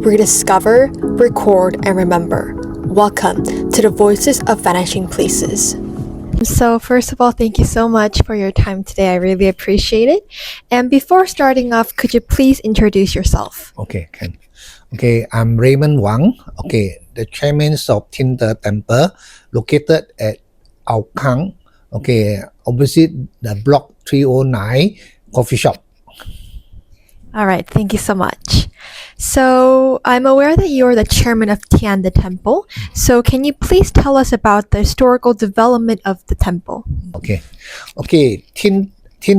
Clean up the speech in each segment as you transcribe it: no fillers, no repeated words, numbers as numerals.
rediscover, record, and remember. Welcome to the Voices of Vanishing Places. So first of all, thank you so much for your time today. I really appreciate it. And before starting off, could you please introduce yourself? Okay, can. Okay, I'm Raymond Wang. Okay, the chairman of Tian De Temple, located at Kang. Okay, opposite the block 309 coffee shop. All right, thank you so much. So I'm aware that you're the chairman of Tian De Temple. So can you please tell us about the historical development of the temple? Okay, Tian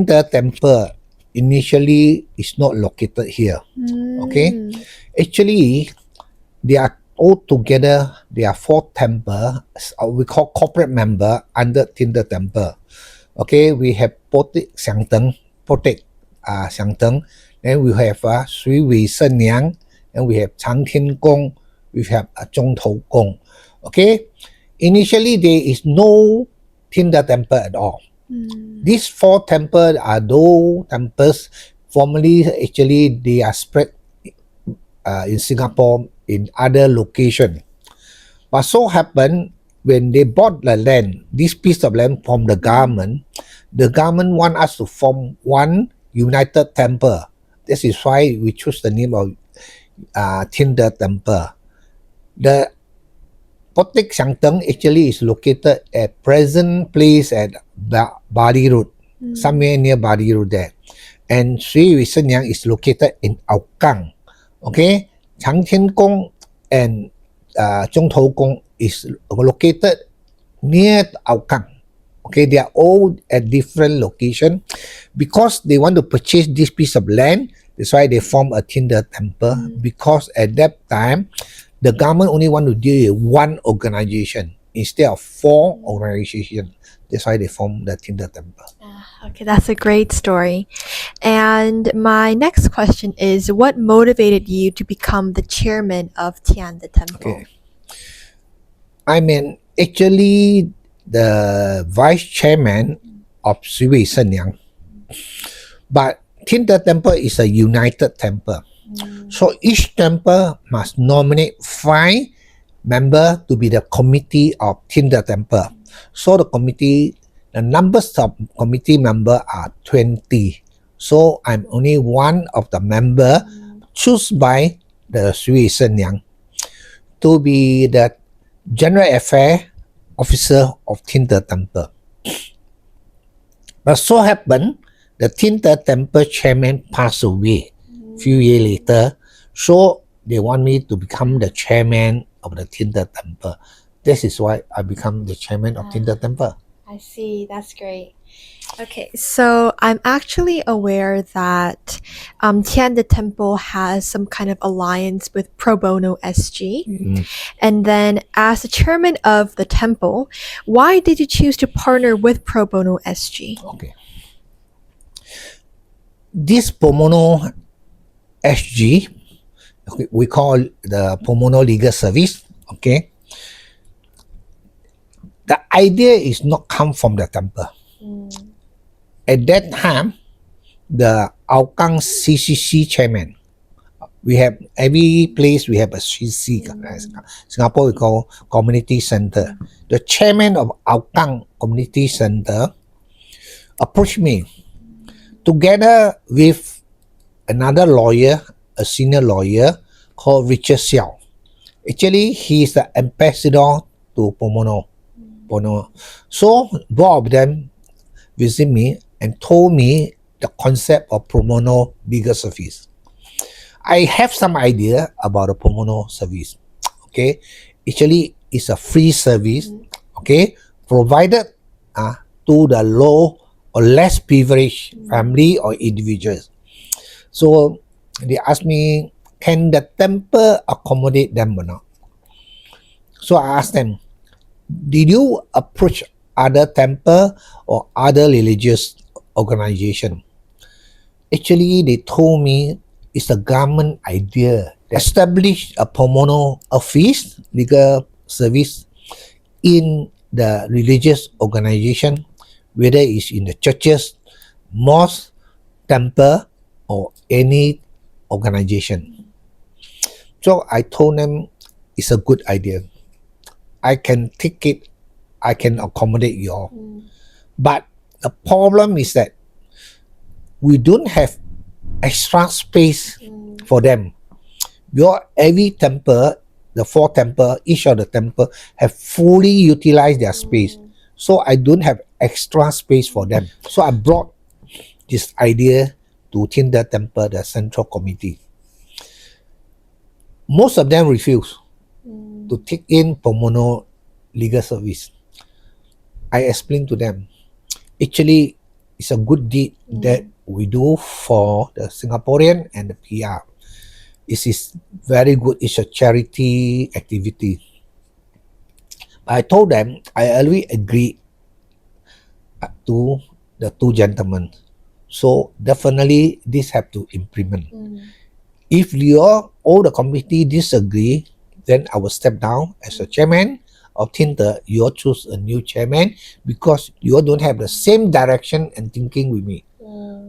De Temple initially is not located here. Okay, actually, they are all together. There are 4 temples. We call corporate member under Tian De Temple. Okay, we have Potek Xiangteng, Xiangteng. Then we have Sui Wei Shen Yang, and we have Chang Tian Gong, we have Zhong Tou Gong. Okay, initially there is no Tian De Temple at all. These 4 temples are those temples. Formerly, actually, they are spread in Singapore in other locations. But so happened when they bought the land, this piece of land from the government want us to form one united temple. This is why we choose the name of Tian De Temple. The Potek Xiangteng actually is located at present place at Bali Road, somewhere near Bali Road there. And Sui Wei Shen Yang is located in Kang. Okay, Chang Tian Gong and Zhong Tou Gong is located near Kang. Okay, they are all at different locations. Because they want to purchase this piece of land, that's why they form a Tian De Temple. Because at that time, the government only want to deal with one organization instead of 4 organizations. That's why they form the Tian De Temple. Okay, that's a great story. And my next question is, what motivated you to become the chairman of Tian De Temple? Okay. I mean, actually, the vice chairman of Sui Wei Shen Yang. But Tian De Temple is a united temple. So each temple must nominate 5 members to be the committee of Tian De Temple. So the numbers of committee members are 20. So I'm only one of the members chosen by the Sui Wei Shen Yang to be the general affairs officer of Tian De Temple. But so happened, the Tian De Temple chairman passed away a few years later. So they want me to become the chairman of the Tian De Temple. This is why I become the chairman of Tian De Temple. I see, that's great. Okay, so I'm actually aware that Tian De Temple has some kind of alliance with Pro Bono SG. And then as the chairman of the temple, why did you choose to partner with Pro Bono SG? Okay. This Pro Bono SG, we call the Pro Bono Legal Service. Okay. The idea is not come from the temple. At that time, the Kang CCC chairman, we have every place we have a CC. Singapore we call Community Center. The chairman of Kang Community Center approached me together with another lawyer, a senior lawyer called Richard Xiao. Actually, he is the ambassador to Pro Bono. So both of them visit me and told me the concept of Pro Bono legal service. I have some idea about the Pro Bono service. Okay, actually it's a free service. Okay, provided to the low or less privileged family or individuals. So they asked me, can the temple accommodate them or not? So I asked them, did you approach other temple or other religious organization? Actually, they told me it's a government idea. They established a Pro Bono office, legal service, in the religious organization, whether it's in the churches, mosque, temple, or any organization. So I told them it's a good idea. I can take it. I can accommodate you all. But the problem is that we don't have extra space for them. Every temple, the 4 temple, each of the temple have fully utilized their space. So I don't have extra space for them. So I brought this idea to Tian De Temple, the central committee. Most of them refused to take in pro bono legal service. I explained to them, actually, it's a good deed that we do for the Singaporean and the PR. It is very good. It's a charity activity. I told them I already agreed to the 2 gentlemen. So definitely this have to implement. If all the committee disagree, then I will step down as a chairman of Tian De. You all choose a new chairman because you all don't have the same direction and thinking with me.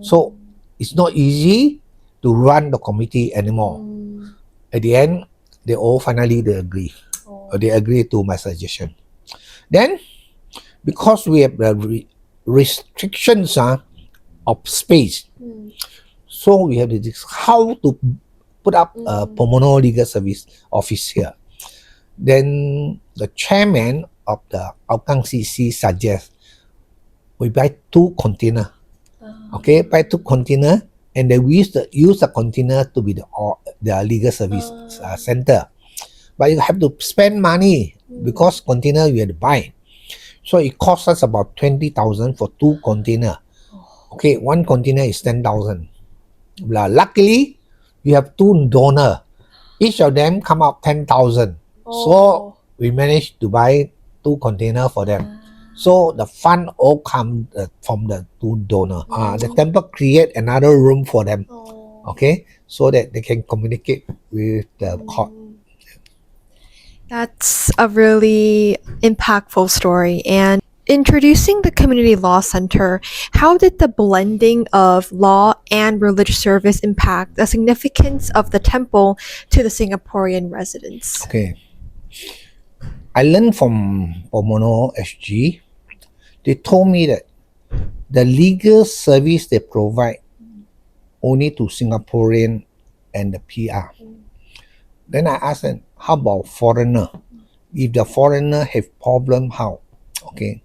So it's not easy to run the committee anymore. At the end, they agree. They agree to my suggestion. Then, because we have the restrictions of space, so we have to discuss how to put up a pro bono legal service office here. Then the chairman of the Hougang CC suggests we buy 2 containers. Okay, buy 2 containers, and then we use the container to be the legal service center. But you have to spend money because container you have to buy. So it costs us about 20,000 for 2 containers. Okay, 1 container is 10,000. Luckily, we have 2 donors. Each of them come out 10,000. So we managed to buy 2 containers for them. So the fund all come from the 2 donors. The temple create another room for them. Okay, so that they can communicate with the court. That's a really impactful story. And introducing the Community Law Center, how did the blending of law and religious service impact the significance of the temple to the Singaporean residents? Okay. I learned from Pro Bono SG. They told me that the legal service they provide only to Singaporean and the PR. Then I asked them, how about foreigner? If the foreigner have problem, how? Okay.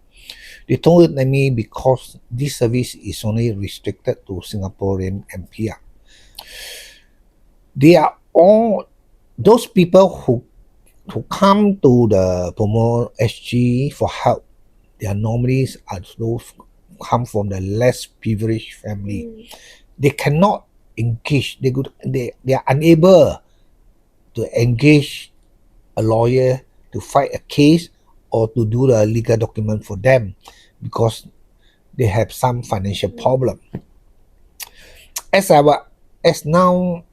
They told me because this service is only restricted to Singaporean and PR. They are all those people who come to the Pro Bono SG for help. They are normally those come from the less privileged family. They cannot engage. They are unable to engage a lawyer to fight a case or to do the legal document for them because they have some financial problem. As now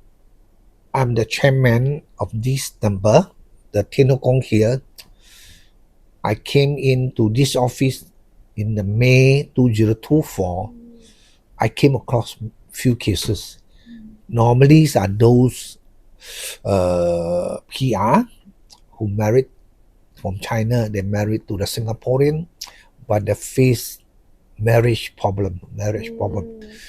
I'm the chairman of this temple, the Tian De Temple here. I came into this office in the May 2024. I came across few cases. Normally are those PR who married from China. They married to the Singaporean, but they face marriage problem.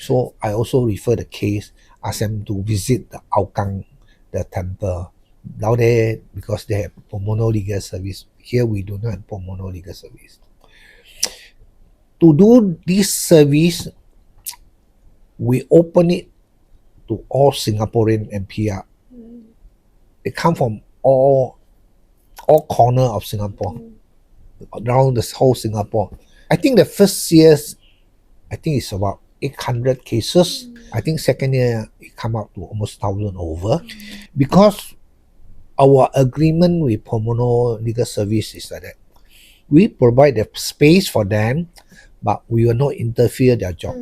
So I also refer the case, ask them to visit the Hougang, the temple. Now there, because they have pro bono legal service. Here we do not have pro bono legal service. To do this service, we open it to all Singaporean and PR. They come from all corner of Singapore, around the whole Singapore. I think the first years, I think it's about 800 cases. I think second year it come up to almost 1,000 over, because our agreement with Pro Bono Legal Service is like that. We provide the space for them, but we will not interfere their job.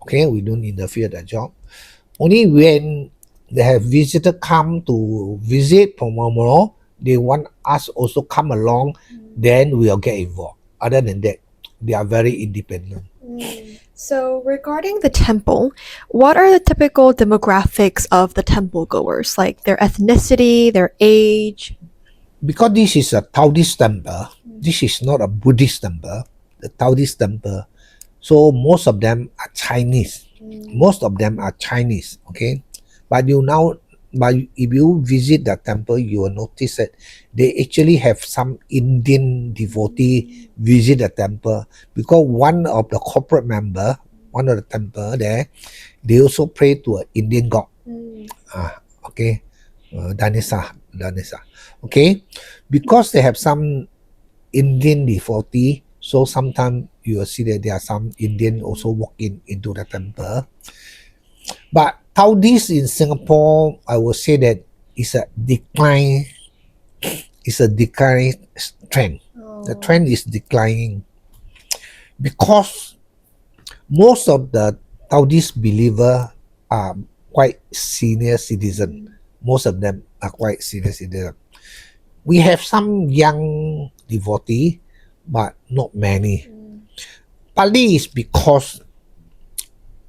Okay, we don't interfere their job. Only when they have visitor come to visit Pro Bono, they want us also come along, then we'll get involved. Other than that, they are very independent. So, regarding the temple, what are the typical demographics of the temple goers? Like their ethnicity, their age? Because this is a Taoist temple, this is not a Buddhist temple, the Taoist temple. So most of them are Chinese. Most of them are Chinese, okay? But if you visit the temple, you will notice that they actually have some Indian devotee visit the temple because one of the corporate member, one of the temple there, they also pray to an Indian god. Okay, Danesa. Okay, because they have some Indian devotee, so sometimes you will see that there are some Indian also walking into the temple. But Taoist in Singapore, I would say that it's a decline. It's a decline trend. The trend is declining because most of the Taoist believer are quite senior citizen. Most of them are quite senior citizen. We have some young devotee, but not many. Partly is because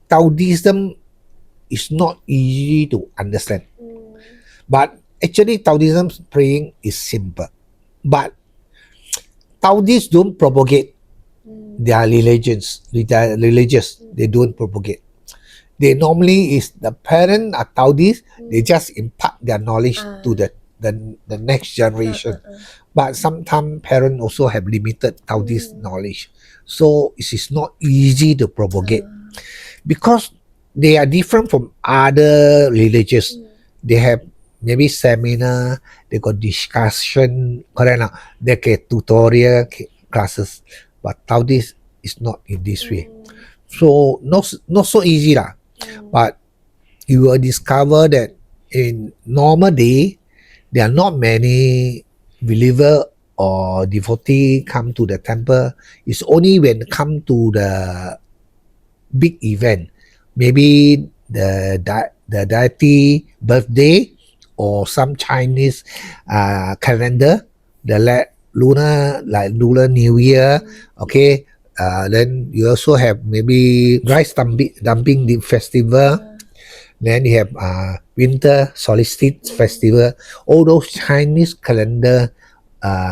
Taoism is not easy to understand. But actually, Taoism's praying is simple. But Taoists don't propagate their religions. They don't propagate. They normally is the parent are Taoists. They just impart their knowledge to the next generation. But sometimes parents also have limited Taoist knowledge. So it is not easy to propagate because they are different from other religions. They have maybe seminar, they got discussion, correct now? They get tutorial classes. But Taoist is not in this way. So not so easy lah. But you will discover that in normal day, there are not many believer or devotee come to the temple. It's only when come to the big event, maybe the deity birthday or some Chinese calendar, the lunar New Year. Okay, then you also have maybe rice dumping festival. Then you have winter solstice festival. All those Chinese calendar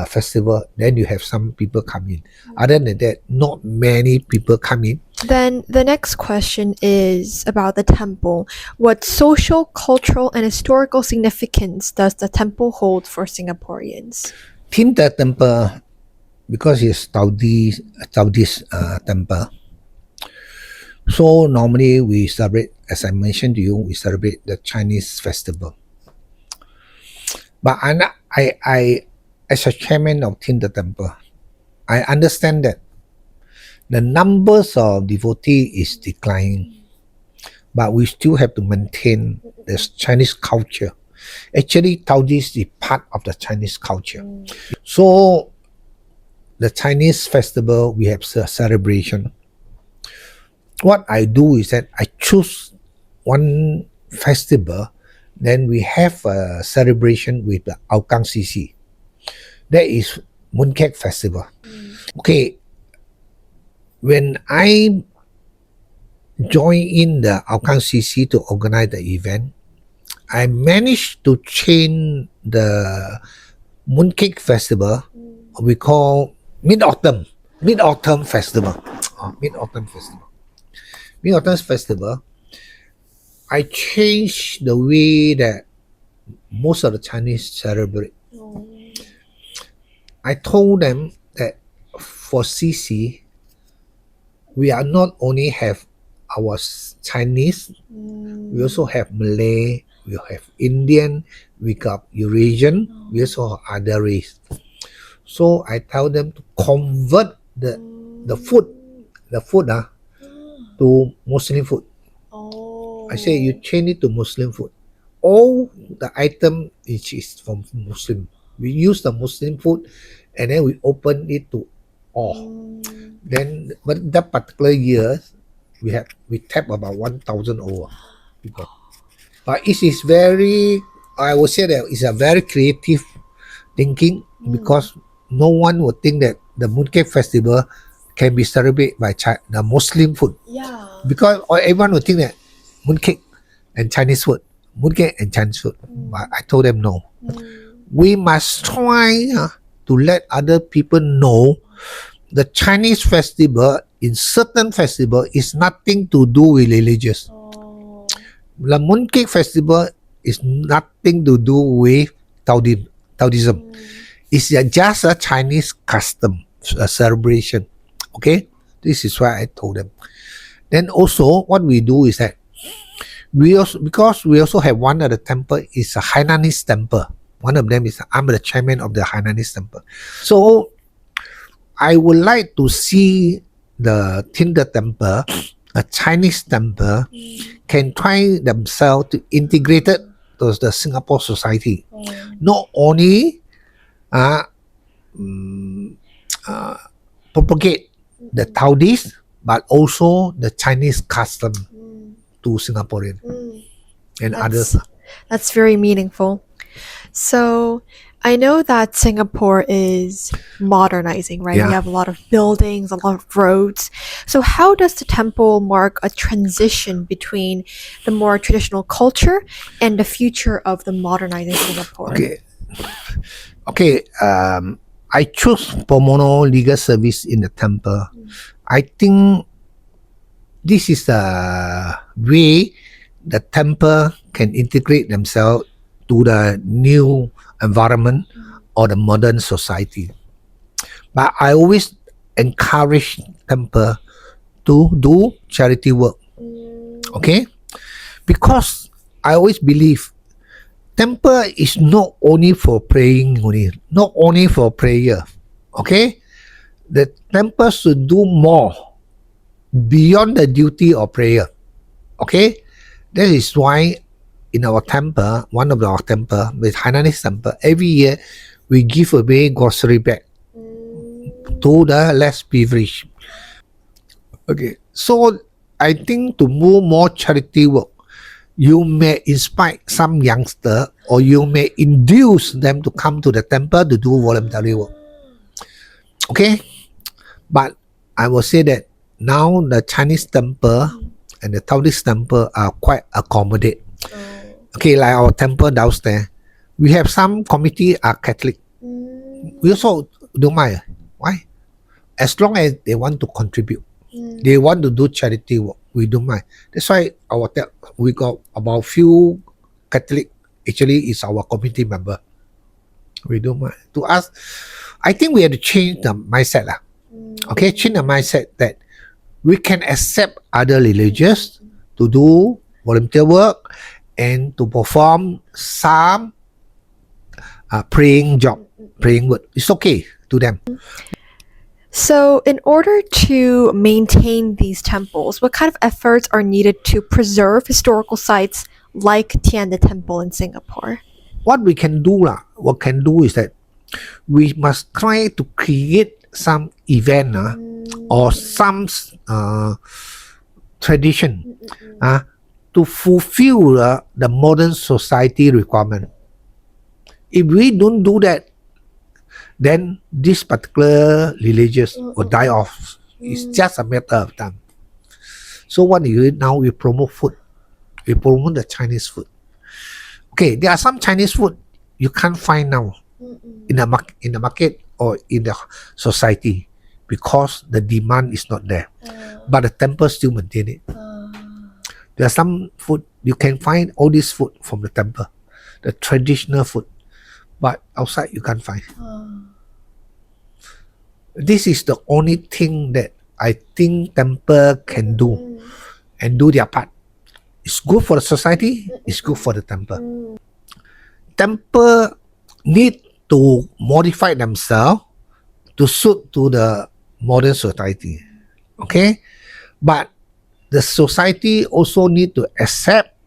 festival. Then you have some people come in. Other than that, not many people come in. Then the next question is about the temple. What social, cultural, and historical significance does the temple hold for Singaporeans? Tian De Temple, because it's Taoist temple. So normally we celebrate, as I mentioned to you, we celebrate the Chinese festival. But I as a chairman of Tian De Temple, I understand that the numbers of devotees is declining, but we still have to maintain the Chinese culture. Actually, Taoist is part of the Chinese culture. So the Chinese festival, we have a celebration. What I do is that I choose one festival, then we have a celebration with the Hougang CC. That is Mooncake Festival. Okay, when I joined in the Hougang CC to organize the event, I managed to change the Mooncake Festival, we call Mid-Autumn Festival. Mid-Autumn Festival, I changed the way that most of the Chinese celebrate. I told them that for CC, we are not only have our Chinese, we also have Malay, we have Indian, we got Eurasian, we also have other race. So I tell them to convert the food to Muslim food. I say you change it to Muslim food. All the item is from Muslim. We use the Muslim food and then we open it to all. Then, but that particular year, we tap about 1,000 over people. But it is very, I would say that it's a very creative thinking because no one would think that the Mooncake Festival can be celebrated by the Muslim food. Yeah. Because everyone would think that mooncake and Chinese food, mooncake and Chinese food. But I told them no. We must try to let other people know the Chinese festival in certain festival is nothing to do with religious. The mooncake festival is nothing to do with Taoism. It's just a Chinese custom, a celebration. Okay, this is why I told them. Then also, what we do is that because we also have one of the temple is a Hainanese temple. One of them is I'm the chairman of the Hainanese temple. So I would like to see the Tian De Temple, a Chinese temple, can try themselves to integrate it to the Singapore society. Not only propagate the Taoist, but also the Chinese custom to Singaporean and others. That's very meaningful. So I know that Singapore is modernizing, right? Yeah. We have a lot of buildings, a lot of roads. So how does the temple mark a transition between the more traditional culture and the future of the modernizing Singapore? Okay. I chose Pro Bono legal service in the temple. I think this is the way the temple can integrate themselves to the new environment or the modern society. But I always encourage temple to do charity work. Okay? Because I always believe temple is not only for praying only, not only for prayer. Okay? The temple should do more beyond the duty of prayer. Okay? That is why in our temple, one of our temple, with Hainanese temple, every year we give away grocery bag to the less privileged. Okay, so I think to move more charity work, you may inspire some youngster or you may induce them to come to the temple to do voluntary work. Okay, but I will say that now the Chinese temple and the Taoist temple are quite accommodated. Okay, like our temple downstairs, we have some committee are Catholic. We also don't mind. Why? As long as they want to contribute, they want to do charity work, we don't mind. That's why we got about few Catholic actually is our committee member. We don't mind. To us, I think we have to change the mindset. Okay, change the mindset that we can accept other religions to do volunteer work and to perform some praying work. It's okay to them. So in order to maintain these temples, what kind of efforts are needed to preserve historical sites like Tian De Temple in Singapore? What we can do is that we must try to create some event or some tradition to fulfill the modern society requirement. If we don't do that, then this particular religious will die off. It's just a matter of time. So what do you do now? We promote food. We promote the Chinese food. Okay, there are some Chinese food you can't find now in the market or in the society because the demand is not there. But the temple still maintain it. There are some food you can find all this food from the temple, the traditional food, but outside you can't find. This is the only thing that I think temple can do and do their part. It's good for the society, it's good for the temple. Temple need to modify themselves to suit to the modern society. Okay? But the society also need to accept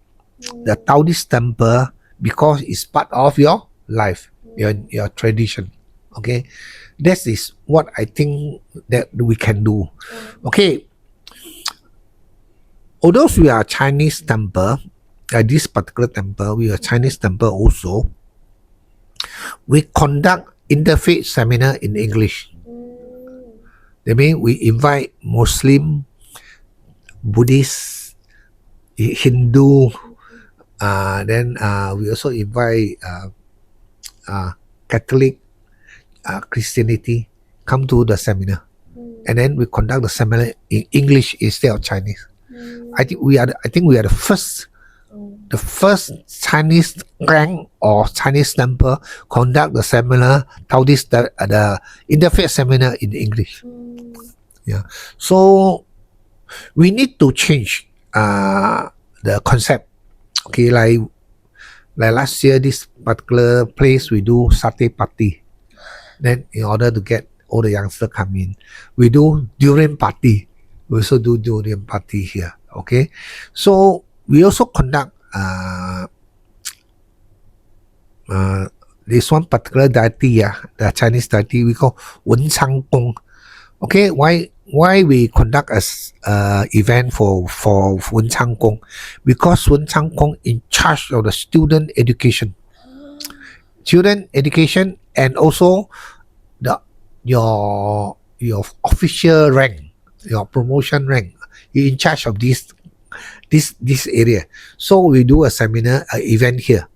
the Taoist temple because it's part of your life, your tradition. Okay? That is what I think that we can do. Okay. Although we are Chinese temple, this particular temple, we are Chinese temple also, we conduct interfaith seminar in English. That means we invite Muslim, Buddhist, Hindu, then we also invite Catholic, Christianity come to the seminar, and then we conduct the seminar in English instead of Chinese. I think we are the first Chinese clan or Chinese temple conduct the seminar, Taoist the interfaith seminar in English. Yeah, so we need to change the concept. Okay, like last year, this particular place we do satay party. Then in order to get all the youngsters come in, we do durian party. We also do durian party here. Okay, so we also conduct this one particular deity, the Chinese deity we call Wen Chang Gong. Okay, why we conduct as event for Wen Chang Gong? Because Wen Chang Gong in charge of the student education, and also your official rank, your promotion rank. You're in charge of this area. So we do a seminar, event here.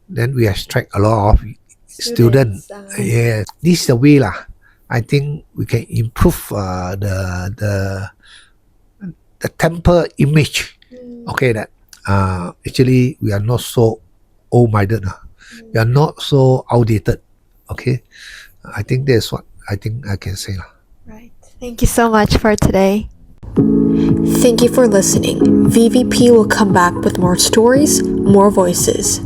Then we attract a lot of students. Yeah, this is the way lah. I think we can improve the temple image. Okay, that actually we are not so old-minded. We are not so outdated. Okay, I think that's what I think I can say lah. Right. Thank you so much for today. Thank you for listening. VVP will come back with more stories, more voices.